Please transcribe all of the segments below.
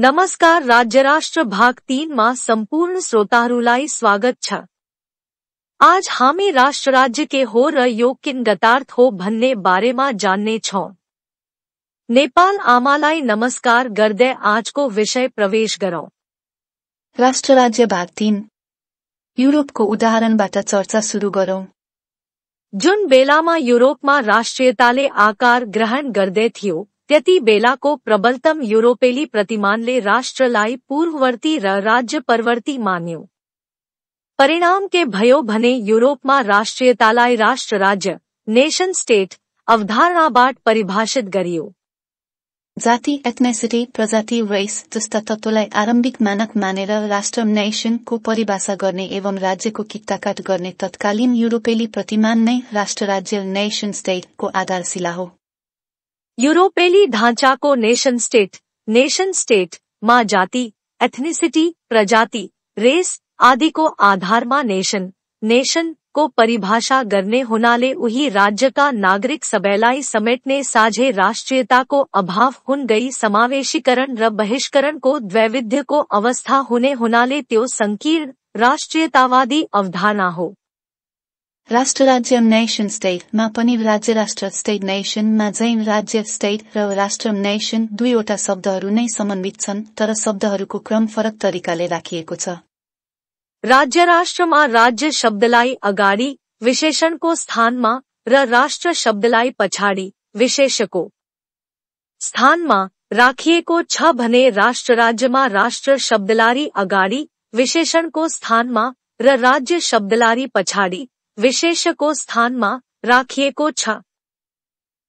नमस्कार राज्यराष्ट्र भाग 3 માં સંપૂર્ણ શ્રોતાહરુलाई સ્વાગત છે। आज हामी राष्ट्र राज्य के हो र यो किन गतार्थ हो भन्ने बारेमा जान्ने छौं। नेपाल आमालाई नमस्कार गर्दै आजको विषय प्रवेश गरौं। राष्ट्र राज्य भाग 3 युरोपको उदाहरणबाट चर्चा सुरु गरौं। जुन बेलामा युरोपमा राष्ट्रियताले आकार ग्रहण गर्दै थियो त्यति बेलाको प्रबलतम युरोपेली प्रतिमानले राष्ट्रलाई पूर्ववर्ती र राज्य परवर्ती मान्यो। परिणाम के भयो भने युरोपमा राष्ट्रियतालाई राष्ट्र राज्य नेशन स्टेट अवधारणाबाट परिभाषित गरियो। जाति एथनिसिटी प्रजाति रेस जस्ता तत्त्वलाई आरम्भिक मानक मानेर राष्ट्र नेशन को परिभाषा गर्ने एवं राज्यको किट्टाकाट गर्ने तत्कालीन युरोपेली प्रतिमान नै राष्ट्र राज्य नेशन स्टेट को आधारशिला हो। यूरोपेली ढांचाको नेशन स्टेट मा जाति एथनिसिटी प्रजाति रेस आदिको आधारमा नेशन को परिभाषा गर्ने हुनाले उही राज्यका नागरिक सबैलाई समेट्ने साझे राष्ट्रियताको अभाव हुन गई समावेशीकरण र बहिष्करणको द्वैविध्यको अवस्था हुने हुनाले त्यो संकीर्ण राष्ट्रियतावादी अवधारणा हो। राष्ट्र राज्य नेशन स्टेट मा पनि राज्य राष्ट्र स्टेट नेशन मा झैं राज्य स्टेट र राष्ट्र नेशन दुईवटा शब्दहरू नै समन्वित छन्, तर शब्दहरूको क्रम फरक तरिकाले राखिएको छ। राज्य राष्ट्रमा राज्य शब्दलाई अगाडि विशेषणको स्थानमा र राष्ट्र शब्दलाई पछाडि विशेषको स्थानमा राखिएको छ भने राष्ट्र राज्यमा राष्ट्र शब्दलाई अगाडि विशेषणको स्थानमा र राज्य शब्दलाई पछाडि विशेषको स्थानमा राखिएको छ।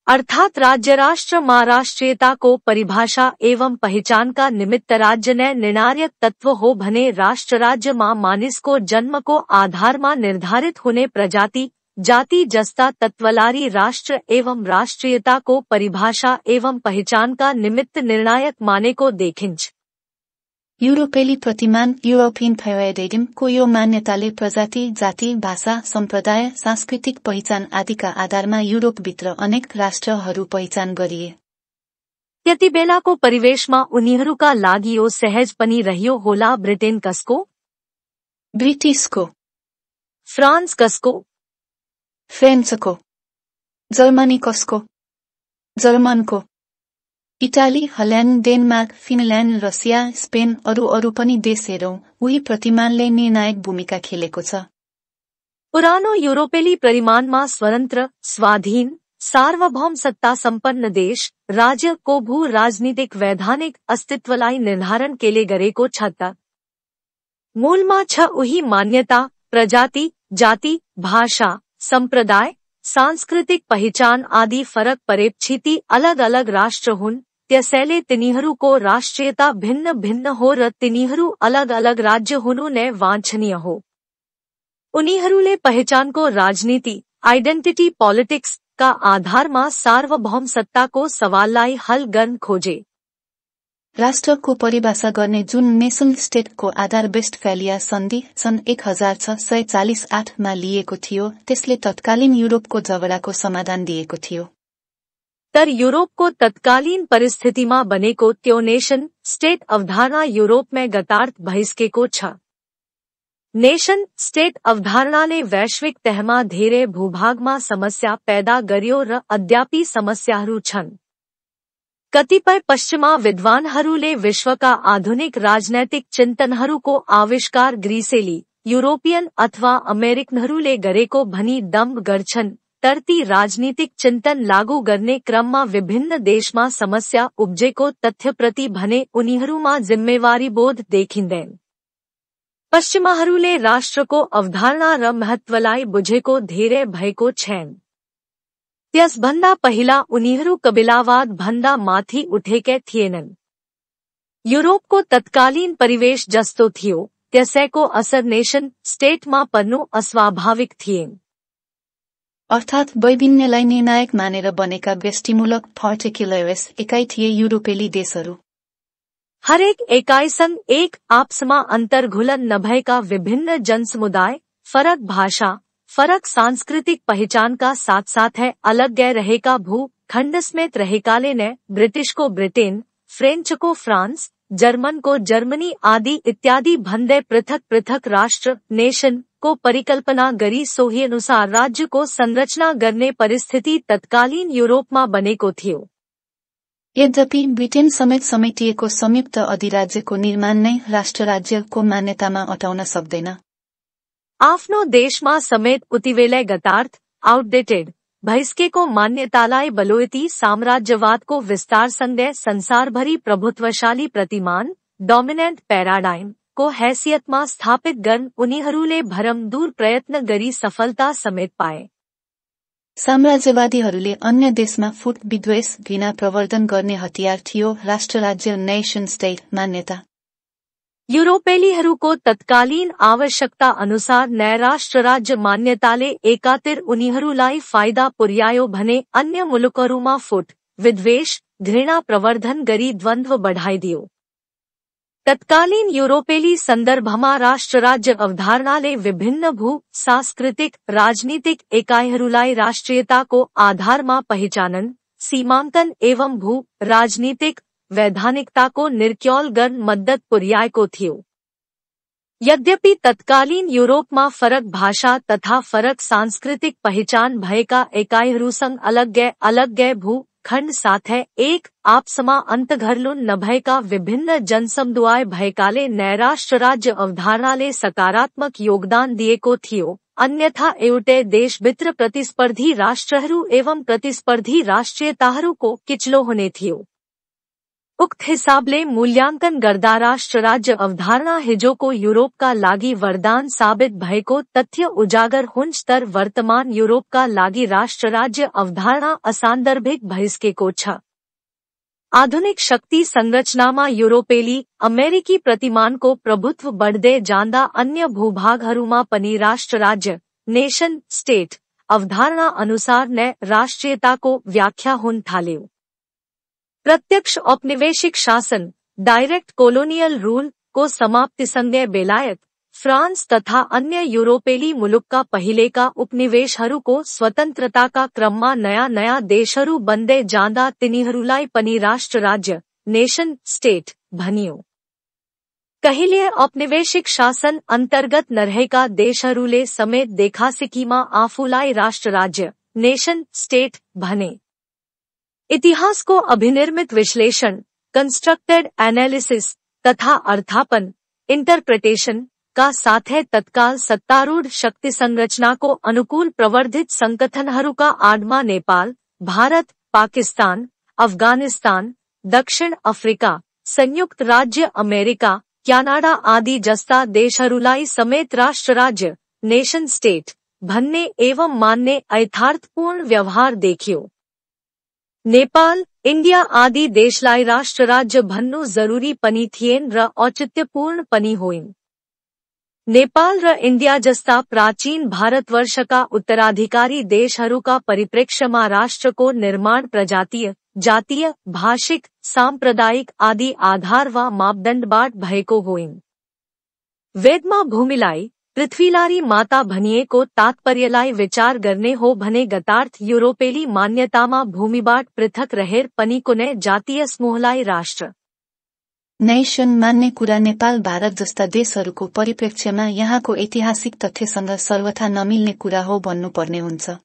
अर्थात राज्य राष्ट्र मा राष्ट्रीयता को परिभाषा एवं पहचान का निमित्त राज्य ने निर्णायक तत्व हो भने राष्ट्र राज्य मा मानिसको जन्मको आधारमा निर्धारित हुने प्रजाति जाति जस्ता तत्वलारी राष्ट्र एवं राष्ट्रीयता को परिभाषा एवं पहचान का निमित्त निर्णायक मानेको देखिन्छ। युरोपेली प्रतिमान यूरोपियन पैराडाइम को यो मान्यताले प्रजाति जाति भाषा सम्प्रदाय सांस्कृतिक पहिचान आदिका आधारमा युरोपभित्र अनेक राष्ट्रहरू पहिचान गरिए। त्यति बेलाको परिवेशमा उनीहरूका लागि यो सहज पनि रह्यो होला। ब्रिटेन कसको, ब्रिटिसको, फ्रान्स कसको, फ्रेन्चको, जर्मनी कसको, जर्मनको, इटाली हल्यान्ड डेनमार्क फिनल्यान्ड रसिया स्पेन अरू पनि देश हेरौं, उही प्रतिमानले निर्णायक भूमिका खेलेको छ। पुरानो युरोपेली परिमाणमा स्वतन्त्र स्वाधीन सार्वभौम सत्ता सम्पन्न देश राज्य को भू राजनीतिक वैधानिक अस्तित्वलाई निर्धारण केले गरेको छ त मूलमा छ उही मान्यता प्रजाति जाति भाषा सम्प्रदाय सांस्कृतिक पहिचान आदि फरक परेपछिति अलग अलग राष्ट्र हुन्, त्यसैले तिनीहरूको राष्ट्रियता भिन्न भिन्न हो र तिनीहरू अलग अलग राज्य हुनु नै वाञ्छनीय हो। उनीहरूले पहिचानको राजनीति आइडेन्टिटी पोलिटिक्स का आधारमा सार्वभौम सत्ताको सवाललाई हल गर्न खोजे। राष्ट्रको परिभाषा गर्ने जुन नेशन स्टेट को आधार वेस्टफालिया सन्धि सन् 1648 मा लिएको थियो त्यसले तत्कालीन युरोपको झगडाको समाधान दिएको थियो। तर युरोपको तत्कालीन परिस्थितिमा बनेको त्यो नेशन स्टेट अवधारणा युरोपमै गतार्थ भइसकेको छ। नेशन स्टेट अवधारणाले वैश्विक तहमा धेरै भूभागमा समस्या पैदा गर्यो र अद्यापि समस्याहरू छन्। कतिपय पश्चिमा विद्वानहरूले विश्वका आधुनिक राजनैतिक चिन्तनहरूको आविष्कार ग्रीसेली युरोपियन अथवा अमेरिकनहरूले गरेको भनी दम्भ गर्छन्, तर ती राजनीतिक चिन्तन लागू गर्ने क्रममा विभिन्न देशमा समस्या उब्जेको तथ्यप्रति भने उनीहरूमा जिम्मेवारी बोध देखिँदैन। पश्चिमाहरूले राष्ट्रको अवधारणा र महत्वलाई बुझेको धेरै भएको छैन। त्यसभन्दा पहिला उनीहरू कबिलावाद भन्दा माथि उठेकै थिएनन्। युरोपको तत्कालीन परिवेश जस्तो थियो त्यसैको असर नेशन स्टेटमा पर्नु अस्वाभाविक थिएन। अर्थात वैभिन्नलाई निर्णायक मानेर बनेका व्यष्टिमूलक पार्टिकुलर्स एकाइ थिए युरोपेली देशहरू। हरेक एकाइसँग एक आपसमा अन्तर्घुलन नभएका विभिन्न जनसमुदाय फरक भाषा फरक सांस्कृतिक पहिचानका साथसाथै अलग्गै रहेका भू खण्ड समेत रहेकाले नै ब्रिटिशको ब्रिटेन फ्रेन्चको फ्रान्स जर्मन को जर्मनी आदि इत्यादि भन्दै पृथक पृथक राष्ट्र नेशन को परिकल्पना गरी सोही अनुसार राज्य को संरचना गर्ने परिस्थिति तत्कालीन युरोपमा बनेको थियो। यद्यपि ब्रिटेन समेत समेटिएको संयुक्त अधिराज्यको निर्माण नै राष्ट्र राज्यको मान्यतामा अटाउन सक्दैन। आफ्नो देशमा समेत उतिबेलै गतार्थ आउटडेटेड भइसकेको मान्यतालाई बलौती साम्राज्यवादको विस्तारसँगै संसारभरि प्रभुत्वशाली प्रतिमान डोमिनेन्ट प्याराडाइम को हैसियतमा स्थापित गर्न उनीहरूले भरमदूर प्रयत्न गरी सफलता समेत पाए। साम्राज्यवादीहरूले अन्य देशमा फुट विद्वेष घृणा प्रवर्धन गर्ने हतियार थियो राष्ट्र राज्य नेशन स्टेट मान्यता। युरोपेलीहरूको तत्कालीन आवश्यकता अनुसार नयाँ राष्ट्र राज्य मान्यताले एकातिर उनीहरूलाई फाइदा पुर्यायो भने अन्य मुलुकहरूमा फुट विद्वेष घृणा प्रवर्धन गरी द्वन्द्व बढाइदियो। तत्कालीन युरोपेली सन्दर्भमा राष्ट्र राज्य अवधारणाले विभिन्न भू सांस्कृतिक राजनीतिक एकाइहरूलाई राष्ट्रियताको आधारमा पहिचानन सीमाङ्कन एवं भू राजनीतिक वैधानिकताको निर्क्यौल गर्न मद्दत पुर्याएको थियो। यद्यपि तत्कालीन युरोपमा फरक भाषा तथा फरक सांस्कृतिक पहिचान भएका एकाइहरूसँग अलग्गै भू खण्ड साथै एक आपसमा अन्तघर्लुन नभएका विभिन्न जनसमुदाय भएकाले नयाँ राष्ट्र राज्य अवधारणाले सकारात्मक योगदान दिएको थियो। अन्यथा एउटै देशभित्र प्रतिस्पर्धी राष्ट्रहरू एवं प्रतिस्पर्धी राष्ट्रियताहरूको किचलो हुने थियो। उक्त हिसाबले मूल्याङ्कन गर्दा राष्ट्र राज्य अवधारणा हिजोको युरोपका लागि वरदान साबित भएको तथ्य उजागर हुन्छ तर वर्तमान युरोपका लागि राष्ट्र राज्य अवधारणा असान्दर्भिक भइसकेको छ। आधुनिक शक्ति संरचनामा युरोपेली अमेरिकी प्रतिमानको प्रभुत्व बढ्दै जाँदा अन्य भूभागहरूमा पनि राष्ट्र राज्य नेशन स्टेट अवधारणा अनुसार नै राष्ट्रियताको व्याख्या हुन थाल्यो। प्रत्यक्ष औपनिवेशिक शासन डाइरेक्ट कोलोनियल रूल को समाप्तिसँगै बेलायत फ्रान्स तथा अन्य युरोपेली मुलुकका पहिलेका उपनिवेशहरूको स्वतन्त्रताका क्रममा नयाँ देशहरू बन्दै जाँदा तिनीहरूलाई पनि राष्ट्र राज्य नेशन स्टेट भनियो। कहिले औपनिवेशिक शासन अन्तर्गत नरहेका देशहरूले समेत देखासिकीमा आफूलाई राष्ट्र राज्य नेशन स्टेट भने। इतिहासको अभिनिर्मित विश्लेषण कंस्ट्रक्टेड एनालिसिस तथा अर्थापन इंटरप्रिटेशन का साथै तत्काल सत्तारूढ़ शक्ति संरचनाको अनुकूल प्रवर्धित संगठनहरूका आडमा नेपाल भारत पाकिस्तान अफगानिस्तान दक्षिण अफ्रिका संयुक्त राज्य अमेरिका क्यानाडा आदि जस्ता देशहरूलाई समेत राष्ट्र राज्य नेशन स्टेट भन्ने एवं मान्ने यथार्थपूर्ण व्यवहार देखियो। नेपाल इन्डिया आदि देशलाई राष्ट्र राज्य भन्नु जरुरी पनि थिएन र औचित्यपूर्ण पनि होइन। नेपाल र इन्डिया जस्ता प्राचीन भारतवर्षका उत्तराधिकारी देशहरूका परिप्रेक्ष्यमा राष्ट्रको निर्माण प्रजातीय जातीय भाषिक साम्प्रदायिक आदि आधार वा मापदण्डबाट भएको होइन। वेदमा भूमिलाई पृथ्वीलारी माता भनिएको तात्पर्यलाई विचार गर्ने हो भने गतार्थ युरोपेली मान्यतामा भूमिबाट पृथक रहेर पनि कुनै जातीय समूहलाई राष्ट्र नेशन मान्ने कुरा नेपाल भारत जस्ता देशहरूको परिप्रेक्ष्यमा यहाँको ऐतिहासिक तथ्यसँग सर्वथा नमिल्ने कुरा हो भन्नुपर्ने हुन्छ।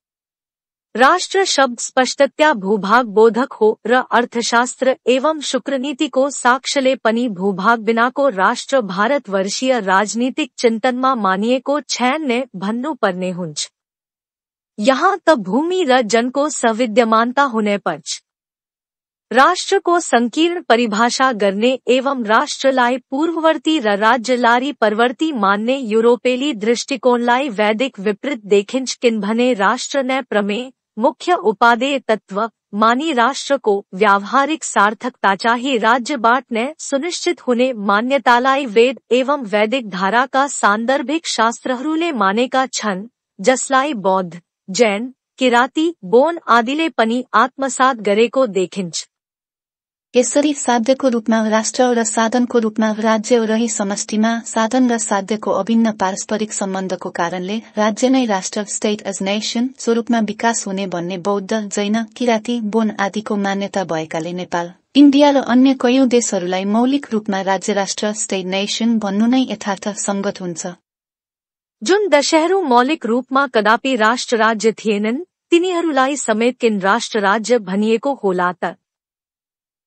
राष्ट्र शब्द स्पष्टतया भूभाग बोधक हो र अर्थशास्त्र एवं शुक्रनीतिको साक्ष्यले पनि भूभाग बिनाको राष्ट्र भारतवर्षीय राजनीतिक चिन्तनमा मानिएको छैन भन्नुपर्ने हुन्छ। यहाँ त भूमि र जनको सविद्यमानता हुने पर्छ। राष्ट्रको संकीर्ण परिभाषा गर्ने एवं राष्ट्रलाई पूर्ववर्ती र राज्यलाई परवर्ती मान्ने युरोपेली दृष्टिकोणलाई वैदिक विपरीत देखिन्छ किनभने राष्ट्र नै प्रमेय मुख्य उपादेय तत्व मानी राष्ट्रको व्यावहारिक सार्थकता चाहिँ राज्यबाट नै सुनिश्चित हुने मान्यतालाई वेद एवं वैदिक धाराका सान्दर्भिक शास्त्रहरूले मानेका छन् जसलाई बौद्ध जैन किराती बोन आदिले पनि आत्मसात गरेको देखिन्छ। यसरी साध्यको रूपमा राष्ट्र र साधनको रूपमा राज्य रही समष्टिमा साधन र साध्यको अभिन्न पारस्परिक सम्बन्धको कारणले राज्य नै राष्ट्र स्टेट एज नेशन स्वरूपमा विकास हुने भन्ने बौद्ध जैन किराती बोन आदिको मान्यता भएकाले नेपाल इन्डिया र अन्य कयौं देशहरूलाई मौलिक रूपमा राज्य राष्ट्र स्टेट नेशन भन्नु नै यथार्थ संगत हुन्छ। जुन दशहरू मौलिक रूपमा कदापि राष्ट्र राज्य थिएनन् तिनीहरूलाई समेत किन राष्ट्र राज्य भनिएको होला त?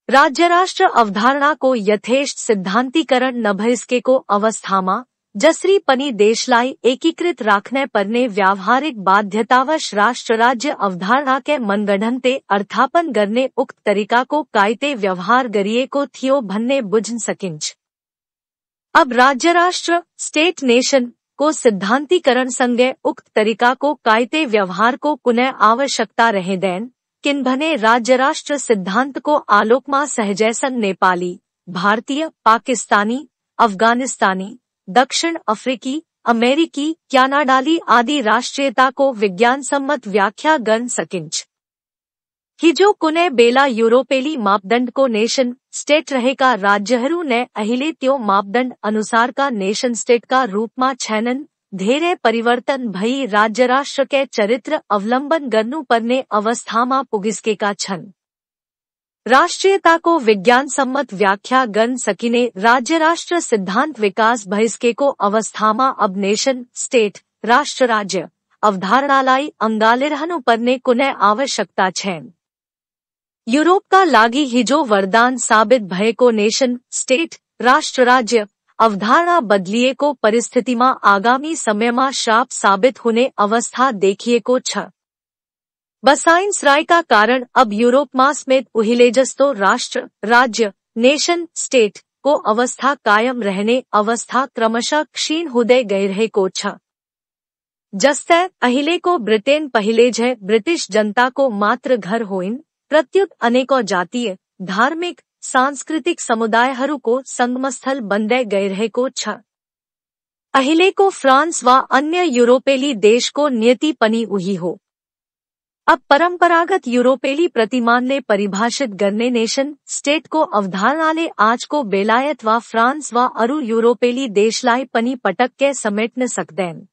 राज्य राष्ट्र अवधारणाको यथेष्ट सिद्धान्तीकरण नभइसकेको अवस्थामा जसरी पनि देशलाई एकीकृत राख्न पर्ने व्यावहारिक बाध्यतावश राष्ट्र राज्य अवधारणाकै मनगढन्ते अर्थापन गर्ने उक्त तरिकाको कायते व्यवहार गरिएको थियो भन्ने बुझ्न सकिन्छ। अब राज्य राष्ट्र स्टेट नेशन को सिद्धान्तीकरणसँगै उक्त तरिकाको कायते व्यवहारको कुनै आवश्यकता रहेदैन किनभने राज्य राष्ट्र सिद्धान्तको आलोकमा सहजैसँग नेपाली, भारतीय, पाकिस्तानी, अफगानिस्तानी, दक्षिण अफ्रिकी, अमेरिकी, क्यानाडाली आदि राष्ट्रियताको विज्ञानसम्मत व्याख्या गर्न सकिन्छ। हिजो कुनै बेला युरोपेली मापदण्डको नेशन स्टेट रहेका राज्यहरू नै अहिले त्यो मापदण्ड अनुसारका नेशन स्टेटका रूपमा छैनन्। धेरै परिवर्तन भई राज्य राष्ट्रकै चरित्र अवलम्बन गर्नुपर्ने अवस्थामा पुगिसकेका छन्। राष्ट्रियताको विज्ञानसम्मत व्याख्या गर्न सकिने राज्य राष्ट्र सिद्धान्त विकास भइसकेको अवस्थामा अब नेशन स्टेट राष्ट्र राज्य अवधारणालाई अँगालिरहनुपर्ने कुनै आवश्यकता छैन। युरोपका लागि हिजो वरदान साबित भएको नेशन स्टेट राष्ट्र राज्य अवधारणा बदलिएको परिस्थितिमा आगामी समयमा श्राप साबित हुने अवस्था देखिएको छ। बसाइन्स रायका कारण अब युरोपमा समेत उहिले जस्तो राष्ट्र राज्य नेशन स्टेट को अवस्था कायम रहने अवस्था क्रमशः क्षीण हुँदै गइरहेको छ। जस्तै अहिलेको ब्रिटेन पहिले झै ब्रिटिश जनताको मात्र घर होइन प्रत्युत अनेकौं जातीय, धार्मिक, सांस्कृतिक समुदायहरूको संगमस्थल बन्दै गइरहेको छ। अहिलेको फ्रान्स वा अन्य युरोपेली देशको नियति पनि उही हो। अब परम्परागत युरोपेली प्रतिमानले परिभाषित गर्ने नेशन स्टेटको अवधारणाले आजको बेलायत वा फ्रान्स वा अरू युरोपेली देशलाई पनि पटक्कै समेट्न सक्दैन।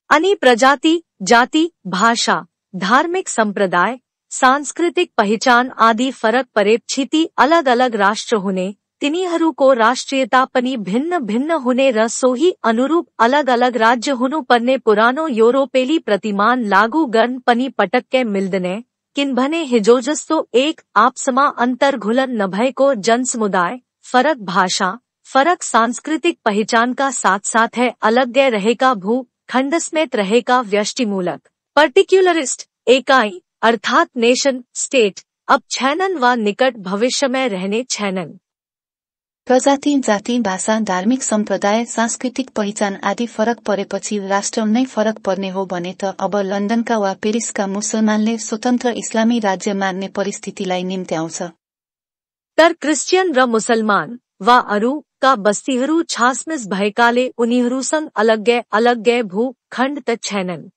अनि प्रजाति, जाति, भाषा, धार्मिक सम्प्रदाय, सांस्कृतिक पहिचान आदि फरक परेपछि अलग अलग राष्ट्र हुने, तिनीहरूको राष्ट्रियता पनि भिन्न भिन्न हुने र सोही अनुरूप अलग अलग राज्य हुनुपर्ने पुरानो युरोपेली प्रतिमान लागू गर्न पनि पटक्कै मिल्दैन किनभने हिजो जस्तो एक आपसमा अन्तर्घुलन नभएको जनसमुदाय, फरक भाषा, फरक सांस्कृतिक पहिचानका साथसाथै अलग्गै रहेका भू-खण्ड समेत रहेका व्यष्टिमूलक पर्टिक्युलरिस्ट एकाई अर्थात नेशन स्टेट अब छैनन् वा निकट भविष्यमै रहने छैनन्। प्रजाति, जाति, भाषा, धार्मिक सम्प्रदाय, सांस्कृतिक पहिचान आदि फरक परेपछि राष्ट्र नै फरक पर्ने हो भने त अब लन्डनका वा पेरिसका मुसलमानले स्वतन्त्र इस्लामी राज्य मान्ने परिस्थितिलाई निम्त्याउँछ। तर क्रिस्चियन र मुसलमान वा अरूका बस्तीहरू छासमिस भएकाले उनीहरूसँग अलग्गै अलग्गै भू-खण्ड त छैनन्।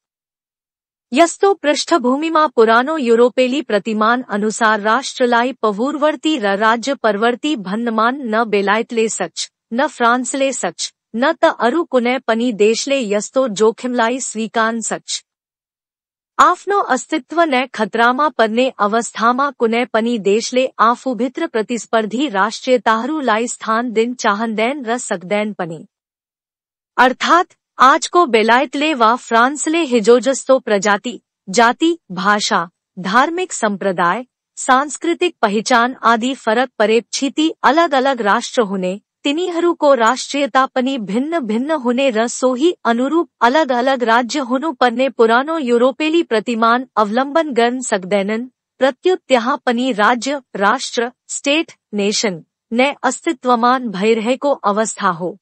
यस्तो पृष्ठभूमिमा पुरानो युरोपेली प्रतिमान अनुसार राष्ट्रलाई पपूर्ववर्ती र राज्य परवर्ती भन्न मान न बेलायतले सक्छ, न फ्रान्सले सक्छ, न त अरू कुनै पनि देशले यस्तो जोखिमलाई स्वीकार्न सक्छ। आफ्नो अस्तित्व नै खतरामा पर्ने अवस्थामा कुनै पनि देशले आफूभित्र प्रतिस्पर्धी राष्ट्रियताहरूलाई स्थान दिन चाहँदैन र सक्दैन पनि। अर्थात् आजको बेलायतले वा फ्रान्सले हिजो जस्तो प्रजाति, जाति, भाषा, धार्मिक सम्प्रदाय, सांस्कृतिक पहिचान आदि फरक परेपछि अलग अलग राष्ट्र हुने, तिनीहरूको राष्ट्रियता पनि भिन्न भिन्न हुने र सोही अनुरूप अलग अलग राज्य हुनुपर्ने पुरानो युरोपेली प्रतिमान अवलम्बन गर्न सक्दैनन्। प्रत्युत त्यहाँ पनि राज्य, राष्ट्र, स्टेट, नेशन नै अस्तित्वमान भइरहेको अवस्था हो।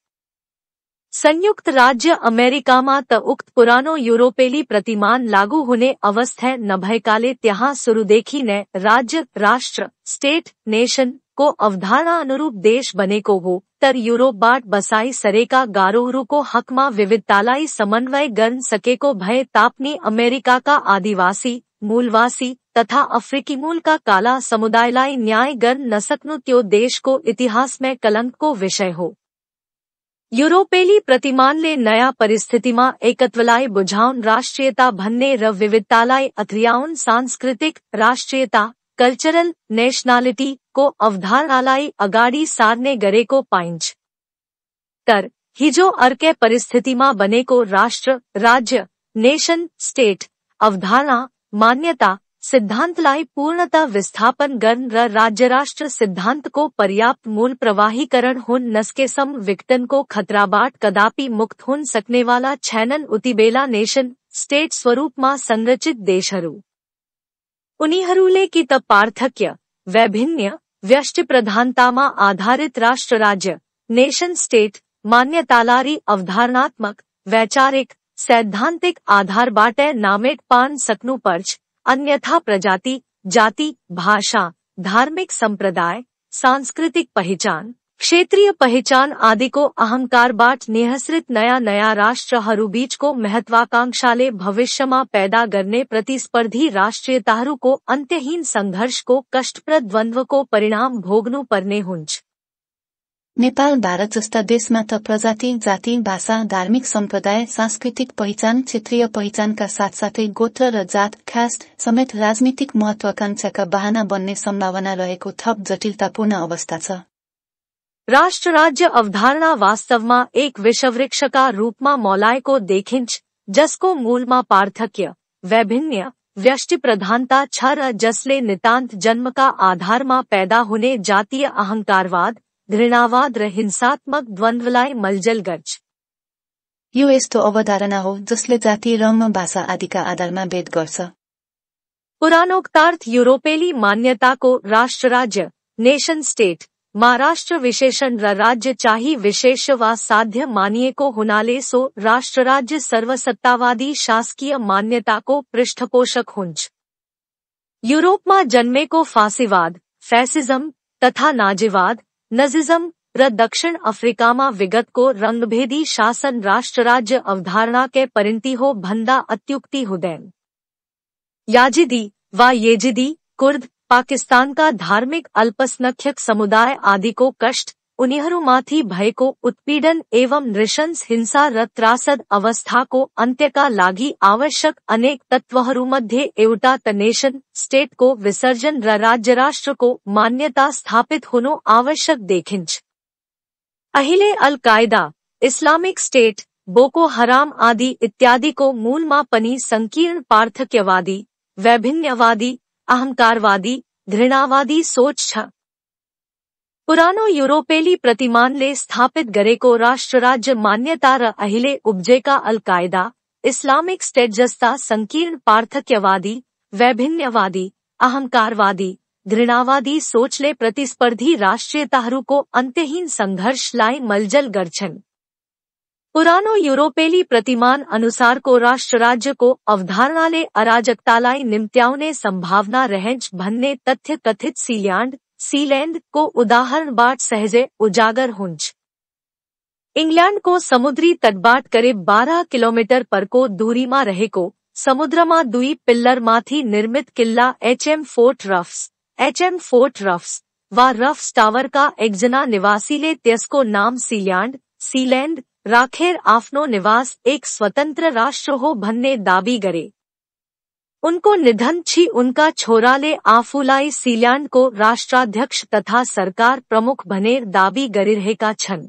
संयुक्त राज्य अमेरिकामा त उक्त पुरानो युरोपेली प्रतिमान लागू हुने अवस्था नभएकाले त्यहाँ सुरुदेखि नै राज्य, राष्ट्र, स्टेट, नेशन को अवधारणा अनुरूप देश बनेको हो। तर युरोपबाट बसाई सरेका गारोहरूको हकमा विविधतालाई समन्वय गर्न सकेको भए तापनि अमेरिकाका आदिवासी, मूलवासी तथा अफ्रिकी मूलका काला समुदायलाई न्याय गर्न नसक्नु त्यो देशको इतिहासमै कलंकको विषय हो। युरोपेली प्रतिमानले नयाँ परिस्थितिमा एकत्वलाई बुझाउन राष्ट्रियता भन्ने र विविधतालाई अत्र्याउन सांस्कृतिक राष्ट्रियता कल्चरल नेशनालिटी को अवधारणालाई अगाडि सार्ने गरेको पाइन्छ। तर हिजो अर्कै परिस्थितिमा बनेको राष्ट्र, राज्य, नेशन, स्टेट अवधारणा, मान्यता, सिद्धान्तलाई पूर्णतः विस्थापन गर्न र राज्य-राष्ट्र सिद्धान्तको पर्याप्त मूल प्रवाहीकरण हुन नसकेसम्म विघटनको खतराबाट कदापि मुक्त हुन सक्नेवाला छैनन्। उतिबेला नेशन, स्टेट स्वरूपमा संरचित देशहरू उनीहरूले कि त पार्थक्य, वैभिन्य, व्यष्टि प्रधानतामा आधारित राष्ट्र राज्य, नेशन स्टेट मान्यतालाई अवधारणात्मक, वैचारिक, सैद्धान्तिक आधारबाटै नामेट पार्न सक्नुपर्छ, अन्यथा प्रजाति, जाति, भाषा, धार्मिक संप्रदाय, सांस्कृतिक पहिचान, क्षेत्रीय पहिचान आदिको अहंकारबाट निःसृत नयाँ राष्ट्रहरूबीचको महत्वाकांक्षाले भविष्यमा पैदा गर्ने प्रतिस्पर्धी राष्ट्रियताहरूको अन्त्यहीन संघर्षको कष्टप्रद द्वन्द्वको परिणाम भोग्नु पर्ने हुन्छ। नेपाल भारत जस्ता देशमा त प्रजाति, जाति, भाषा, धार्मिक सम्प्रदाय, सांस्कृतिक पहिचान, क्षेत्रीय पहिचानका साथसाथै गोत्र र जात, कास्ट समेत राजनीतिक महत्वाकांक्षाका बहाना बन्ने सम्भावना रहेको थप जटिलतापूर्ण अवस्था छ। राष्ट्र राज्य अवधारणा वास्तवमा एक विषवृक्षका रूपमा मौलाएको देखिन्छ, जसको मूलमा पार्थक्य, वैभिन्य, व्यष्टि प्रधानता छ र जसले नितान्त जन्मका आधारमा पैदा हुने जातीय अहंकारवाद, घृणावाद र हिंसात्मक द्वन्द्वलाई मलजल गर्छ। यो यस्तो अवधारणा हो जसले जाति, रङ, भाषा आदिका आधारमा भेद गर्छ। पुराणोक्तार्थ यूरोपेली मान्यताको राष्ट्र राज्य, नेशन स्टेट मा राष्ट्र विशेषण र राज्य चाहिँ विशेष वा साध्य मानिएको हुनाले सो राष्ट्र राज्य सर्वसत्तावादी शासकीय मान्यताको पृष्ठपोषक हुन्छ। युरोपमा जन्मेको फासीवाद, फैसिज्म तथा नाजीवाद, नजिज्म र दक्षिण अफ्रिकामा विगतको रंगभेदी शासन राष्ट्र राज्य अवधारणाकै परिणति हो भन्दा अत्युक्ति हुँदैन। याजिदी वा येजिदी, कुर्द, पाकिस्तानका धार्मिक अल्पसंख्यक समुदाय आदिको कष्ट, उनीहरूमाथि भएको उत्पीडन एवं नृशंस हिंसा र त्रासद अवस्थाको अन्त्यका लागि आवश्यक अनेक तत्त्वहरूमध्ये एउटा त नेशन स्टेटको विसर्जन र राज्य-राष्ट्रको मान्यता स्थापित हुनु आवश्यक देखिन्छ। अहिले अल कायदा, इस्लामिक स्टेट, बोको हराम आदि इत्यादिको मूलमा पनि संकीर्ण पार्थक्यवादी, वैभिन्यवादी, अहंकारवादी, घृणावादी सोच छ। पुरानो युरोपेली प्रतिमानले स्थापित गरेको राष्ट्र राज्य मान्यता र अहिले उब्जेका अल कायदा, इस्लामिक स्टेट जस्ता संकीर्ण पार्थक्यवादी, वैभिन्यवादी, अहंकारवादी, घृणावादी सोचले प्रतिस्पर्धी राष्ट्रियताहरूको अन्त्यहीन संघर्षलाई मलजल गर्छन्। पुरानो युरोपेली प्रतिमान अनुसारको राष्ट्र राज्यको अवधारणाले अराजकतालाई निम्त्याउने सम्भावना रहन्छ भन्ने तथ्य कथित सील्यान्ड को उदाहरणबाट सहजै उजागर हुन्छ। इंग्ल्यान्डको समुद्री तटबाट करिब 12 किलोमिटर परको दूरीमा रहेको, समुद्रमा 2 पिल्लरमाथि निर्मित किल्ला एचएम फोर्ट रफ्स वा रफ्स टावरका एकजना निवासीले त्यसको नाम सील्यान्ड राखेर आफ्नो निवास एक स्वतन्त्र राष्ट्र हो भन्ने दाबी गरे। उनको निधनपछि उनका छोराले आफूलाई सील्यान्डको राष्ट्राध्यक्ष तथा सरकार प्रमुख भनेर दाबी गरिरहेका छन्।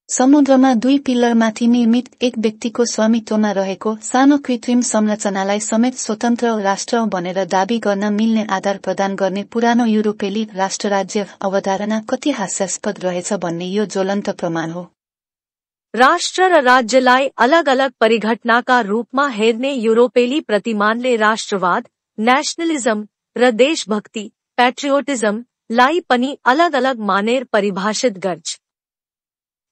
समुद्रमा 2 पिल्लरमाथि निर्मित एक व्यक्तिको स्वामित्वमा रहेको सानो कृत्रिम संरचनालाई समेत स्वतन्त्र राष्ट्र भनेर दाबी गर्न मिल्ने आधार प्रदान गर्ने पुरानो युरोपेली राष्ट्र राज्य अवधारणा कति हास्यास्पद रहेछ भन्ने यो ज्वलन्त प्रमाण हो। राष्ट्र र राज्यलाई अलग अलग परिघटनाका रूपमा हेर्ने युरोपेली प्रतिमानले राष्ट्रवाद, नेशनलिज्म र देशभक्ति, पैट्रियोटिज्म लाई पनि अलग अलग मानेर परिभाषित गर्छ।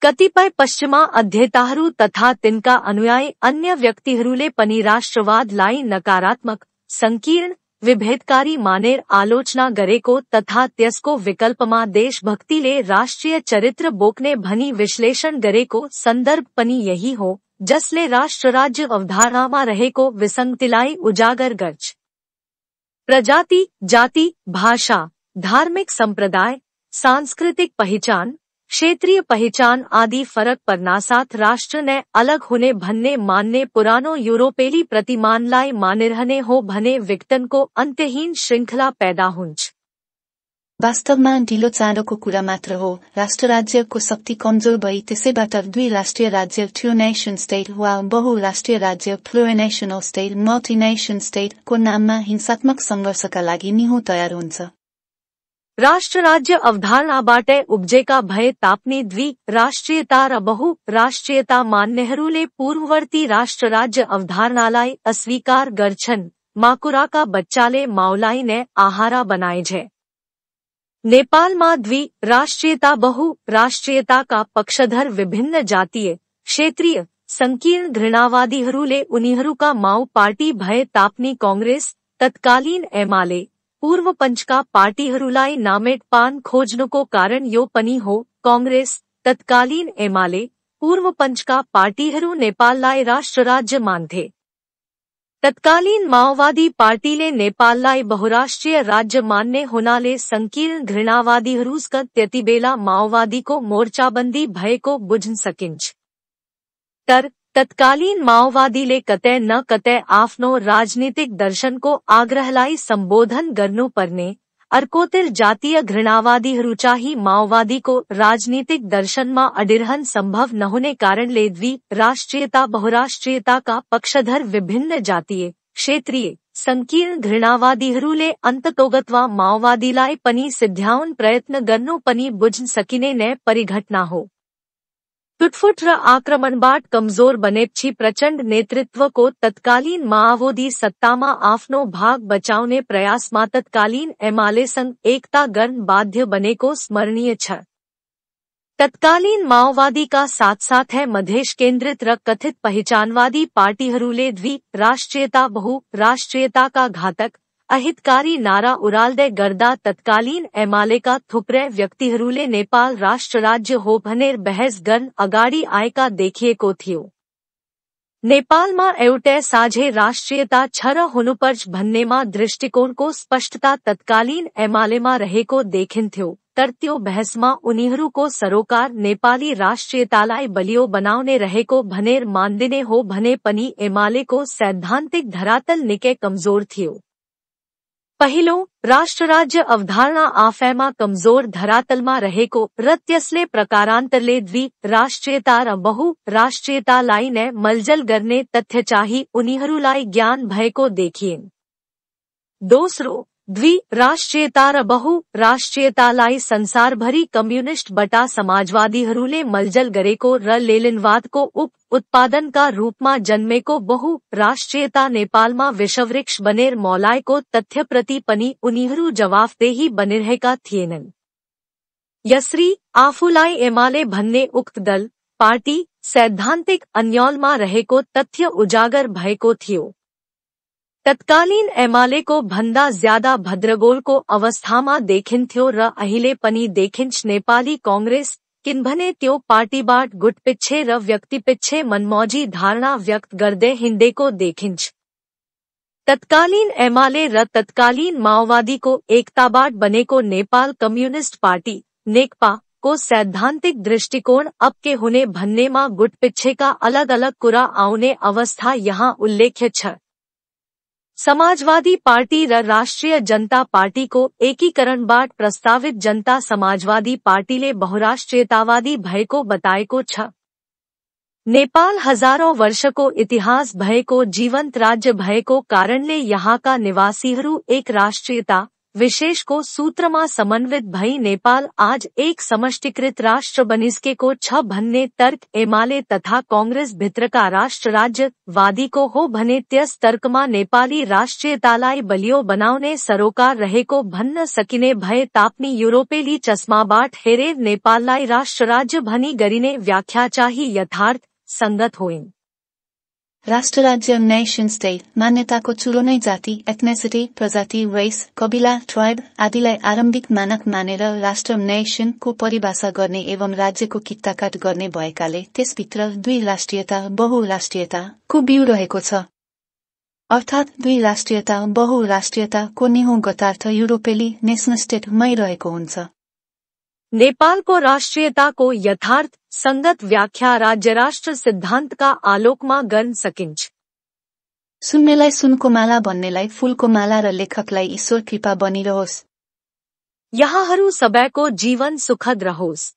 कतिपय पश्चिमा अध्येताहरू तथा तिनका अनुयायी अन्य व्यक्तिहरूले पनि राष्ट्रवादलाई नकारात्मक, संकीर्ण, विभेदकारी मानेर आलोचना गरेको तथा त्यसको विकल्पमा देशभक्तिले राष्ट्रिय चरित्र बोक्ने भनी विश्लेषण गरेको सन्दर्भ पनि यही हो, जसले राष्ट्र राज्य अवधारणामा रहेको विसंगतिलाई उजागर गर्छ। प्रजाति, जाति, भाषा, धार्मिक संप्रदाय, सांस्कृतिक पहिचान, क्षेत्रीय पहचान आदि फरक परनासाथ राष्ट्र ने अलग होने भन्ने मानने पुरानो यूरोपेली प्रतिमानलाई मानिरहने हो भने विघटनको अन्त्यहीन श्रृङ्खला पैदा हुन्छ। वास्तवमा ढिलो चाँडोको कुरा मात्र हो। राष्ट्र राज्यको शक्ति कमजोर भई त्यसैबाट द्विराष्ट्रिय राज्य ट्रु नेशन स्टेट वा बहुराष्ट्रिय राज्य प्लुरिनेशनल स्टेट मल्टिनेशन स्टेट को नाममा हिंसात्मक संघर्षका लागि निहुँ तयार हुन्छ। राष्ट्र राज्य अवधारणाबाट उब्जेका भए ताप्ने द्विराष्ट्रियता र बहुराष्ट्रियता मान्नेहरूले पूर्ववर्ती राष्ट्र राज्य अवधारणालाई अस्वीकार गर्छन्। माकुराका बच्चाले माउलाई नै आहारा बनाएझे। नेपालमा द्विराष्ट्रियता बहुराष्ट्रियताका पक्षधर विभिन्न जातीय क्षेत्रीय संकीर्ण घृणावादीहरूले उनीहरूका माउ पार्टी भए ताप्ने कांग्रेस तत्कालीन एमाले पूर्व पञ्चका पार्टीहरूलाई नामेटपान खोज्नुको कारण यो पनि हो। कांग्रेस तत्कालीन एमाले पूर्व पञ्चका पार्टीहरू नेपाललाई राष्ट्र राज्य मान्थे। तत्कालीन माओवादी पार्टीले नेपाललाई बहुराष्ट्रिय राज्य मान्ने हुनाले संकीर्ण घृणावादीहरूसँग त्यतिबेला माओवादीको मोर्चाबन्दी भएको बुझ्न सकिन्छ। तर तत्कालीन माओवादीले कतै न कतै आफ्नो राजनीतिक दर्शनको आग्रहलाई सम्बोधन गर्नुपर्ने, अर्कोतिर जातीय घृणावादीहरू चाहिँ माओवादीको राजनीतिक दर्शनमा अडिरहन सम्भव नहुने कारणले द्विराष्ट्रियता बहुराष्ट्रियताका पक्षधर विभिन्न जातीय क्षेत्रीय संकीर्ण घृणावादीहरूले अन्ततोगत्वा माओवादीलाई पनि सिद्ध्याउन प्रयत्न गर्नु पनि बुझ्न सकिने नै परिघटना हो। टुटफुट र आक्रमणबाट कमजोर बनेपछि प्रचण्ड नेतृत्वको तत्कालीन माओवादी सत्तामा आफ्नो भाग बचाउने प्रयासमा तत्कालीन एमालेसँग एकता गर्न बाध्य बनेको स्मरणीय छ। तत्कालीन माओवादीका साथसाथै मधेश केन्द्रित र कथित पहिचानवादी पार्टीहरूले द्विराष्ट्रियता बहुराष्ट्रियताका घातक अहितकारी नारा उराल्दै गर्दा तत्कालीन एमालेका थुप्रै व्यक्तिहरूले नेपाल राष्ट्र राज्य हो भनेर बहस गर्न अगाडि आएका देखिएको थियो। नेपालमा एउटै साझे राष्ट्रियता छ र हुनुपर्छ भन्नेमा दृष्टिकोणको स्पष्टता तत्कालीन एमालेमा रहेको देखिन्थ्यो। तर त्यो बहसमा उनीहरूको सरोकार नेपाली राष्ट्रियतालाई बलियो बनाउने रहेको भनेर मान्दिने हो भने पनि एमालेको सैद्धान्तिक धरातल निकै कमजोर थियो। पहिलो, राष्ट्र राज्य अवधारणा आफैमा कमजोर धरातलमा रहेको र त्यसले प्रकारान्तरले द्विराष्ट्रियता र बहुराष्ट्रियतालाई नै मलजल गर्ने तथ्य चाहिँ उनीहरूलाई ज्ञान भएको देखिएन। दोस्रो, द्विराष्ट्रियता र बहुराष्ट्रियतालाई संसारभरि कम्युनिस्ट बटा समाजवादीहरूले मलजल गरेको र लेलिनवादको उत्पादनका रूपमा जन्मेको बहुराष्ट्रियता नेपालमा विषवृक्ष बनेर मौलाएको तथ्यप्रति पनि उनीहरू जवाफदेही बनिरहेका थिएनन्। यसरी आफूलाई एमाले भन्ने उक्त दल पार्टी सैद्धान्तिक अन्यलमा रहेको तथ्य उजागर भएको थियो। तत्कालीन एमालेको भन्दा ज्यादा भद्रगोलको अवस्थामा देखिन्थ्यो र अहिले पनि देखिन्छ नेपाली कांग्रेस, किनभने त्यो पार्टीबाट गुटपिच्छे र व्यक्तिपिच्छे मनमौजी धारणा व्यक्त गर्दै हिँडेको देखिन्छ। तत्कालीन एमाले र तत्कालीन माओवादीको एकताबाट बनेको नेपाल कम्युनिस्ट पार्टी नेकपा को सैद्धान्तिक दृष्टिकोण अब के हुने भन्नेमा गुटपिच्छेका अलग अलग कुरा आउने अवस्था यहाँ उल्लेख्य छ। समाजवादी पार्टी र राष्ट्रिय जनता पार्टीको एकीकरणबाट प्रस्तावित जनता समाजवादी पार्टीले बहुराष्ट्रियतावादी भएको बताएको छ। नेपाल हजारौं वर्षको इतिहास भएको जीवन्त राज्य भएको कारणले यहाँका निवासीहरू एक राष्ट्रियता विशेषको सूत्रमा समन्वित भई नेपाल आज एक समष्टिकृत राष्ट्र बनिसकेको छ भन्ने तर्क एमाले तथा कांग्रेस भित्रका राष्ट्र राज्यवादीको हो भने त्यस तर्कमा नेपाली राष्ट्रियतालाई बलियो बनाउने सरोकार रहेको भन्न सकिने भए ताप्नी युरोपेली चस्माबाट हेरेर नेपाललाई राष्ट्र राज्य भनी गरिने व्याख्या चाहिँ यथार्थ संगत होइन। राष्ट्र राज्य नेशन स्टेट मान्यताको चुलो नै जाति एथनेसिटी प्रजाति रेस कबिला ट्राइब आदिलाई आरम्भिक मानक मानेर राष्ट्र नेशन को परिभाषा गर्ने एवं राज्यको किट्टाकाट गर्ने भएकाले त्यसभित्र द्विराष्ट्रियता बहुराष्ट्रियता को बिउ रहेको छ। अर्थात् द्विराष्ट्रियता बहुराष्ट्रियता को निहुँ गतार्थ युरोपेली नेसन स्टेट मै रहेको हुन्छ। नेपालको राष्ट्रियताको यथार्थ संगत व्याख्या राज्य राष्ट्र सिद्धान्तका आलोकमा गर्न सकिन्छ। सुन्नेलाई सुनको माला भन्नेलाई फूलको माला र लेखकलाई ईश्वर कृपा बनिरहोस्। यहाँहरू सबैको जीवन सुखद रहोस्।